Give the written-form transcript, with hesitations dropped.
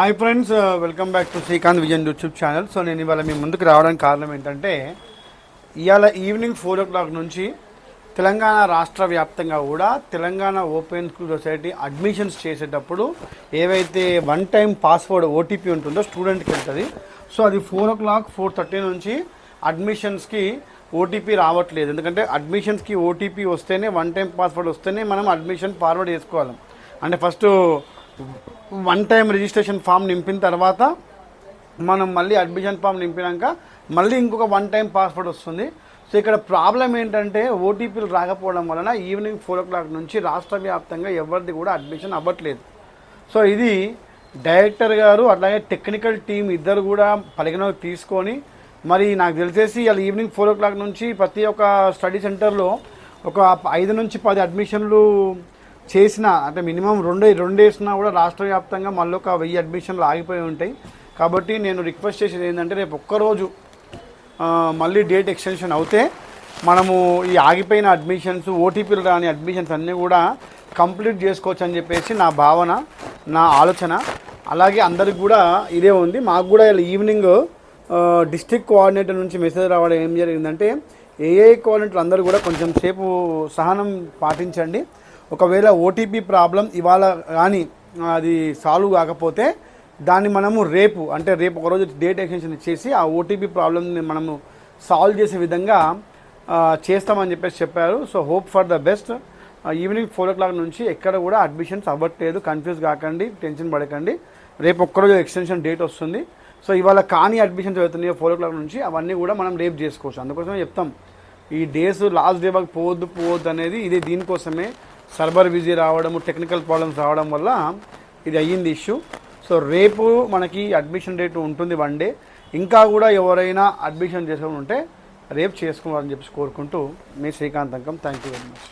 Hi friends, welcome back to Srikanth vision YouTube channel. So నేను ఇవాళ మీ ముందుకు రావడానికి కారణం ఏంటంటే ఇవాళ ఈవినింగ్ 4 o'clock నుంచి తెలంగాణ రాష్ట్ర వ్యాప్తంగా కూడా Telangana open school society admissions చేసేటప్పుడు ఏవైతే వన్ టైం పాస్వర్డ్ ఓటీపీ ఉంటుందో స్టూడెంట్కి వెళ్తుంది. సో అది 4 o'clock 4:30 నుంచి అడ్మిషన్స్కి ఓటీపీ రావట్లేదు. ఎందుకంటే అడ్మిషన్స్కి ఓటీపీ వస్తేనే వన్ టైం పాస్వర్డ్ వస్తేనే మనం అడ్మిషన్ ఫార్వర్డ్ చేసుకోవాలి. అంటే first one time registration form నింపిన తర్వాత మనం మళ్ళీ అడ్మిషన్ ఫామ్ నింపినాక మళ్ళీ ఇంకొక వన్ టైం పాస్వర్డ్ వస్తుంది. సో ఇక్కడ ప్రాబ్లం ఏంటంటే ఓటీపీలు రాకపోవడం వలన ఈవినింగ్ 4 o'clock నుంచి రాష్ట్ర వ్యాప్తంగా ఎవరిది కూడా అడ్మిషన్ అవ్వట్లేదు. సో ఇది డైరెక్టర్ గారు అట్లాగే టెక్నికల్ టీం ఇద్దరు కూడా పరిగణలోకి తీసుకొని మరి నాకు తెలిసేసి ఇలా ఈవినింగ్ 4 o'clock నుంచి ప్రతి ఒక్క స్టడీ సెంటర్లో ఒక 5 నుంచి 10 అడ్మిషన్లు చేసిన అంటే మినిమం రెండు వేసినా కూడా రాష్ట్ర వ్యాప్తంగా మళ్ళీ ఒక 1000 అడ్మిషన్లు ఆగిపోయి ఉంటాయి. కాబట్టి నేను రిక్వెస్ట్ చేసేది ఏంటంటే రేపు ఒక్కరోజు మళ్ళీ డేట్ ఎక్స్టెన్షన్ అవుతే మనము ఈ ఆగిపోయిన అడ్మిషన్స్ ఓటీపీలు రాని అడ్మిషన్స్ అన్నీ కూడా కంప్లీట్ చేసుకోవచ్చు అని చెప్పేసి నా భావన, నా ఆలోచన. అలాగే అందరికి కూడా ఇదే ఉంది. మాకు కూడా ఈవినింగ్ డిస్ట్రిక్ట్ కోఆర్డినేటర్ నుంచి మెసేజ్ రావడం ఏం జరిగిందంటే ఏఐ కోఆర్డినేటర్ అందరూ కూడా కొంచెం సేపు సహనం పాటించండి. ఒకవేళ ఓటీపీ ప్రాబ్లం ఇవాళ కానీ అది సాల్వ్ కాకపోతే దాన్ని మనము రేపు ఒకరోజు డేట్ ఎక్స్టెన్షన్ ఇచ్చేసి ఆ ఓటీపీ ప్రాబ్లమ్ని మనము సాల్వ్ చేసే విధంగా చేస్తామని చెప్పారు. So hope for the best. Evening 4 o'clock నుంచి ఎక్కడ కూడా అడ్మిషన్స్ అవ్వట్లేదు. కన్ఫ్యూజ్ కాకండి, టెన్షన్ పడకండి. రేపు ఒక్కరోజు ఎక్స్టెన్షన్ డేట్ వస్తుంది. సో ఇవాళ కానీ అడ్మిషన్స్ అవుతున్నాయో 4 o'clock నుంచి అవన్నీ కూడా మనం రేపు చేసుకోవచ్చు. అందుకోసమే చెప్తాం ఈ డేస్ లాస్ట్ డే వరకు పోవద్దు అనేది ఇదే. దీనికోసమే సర్వర్ బిజీ రావడము, టెక్నికల్ ప్రాబ్లమ్స్ రావడం వల్ల ఇది అయ్యింది ఇష్యూ. సో రేపు మనకి అడ్మిషన్ డేట్ ఉంటుంది 1 day. ఇంకా కూడా ఎవరైనా అడ్మిషన్ చేసుకుని ఉంటే రేపు చేసుకోవాలని చెప్పి కోరుకుంటూ మీ Srikanth Ankam. Thank you very much.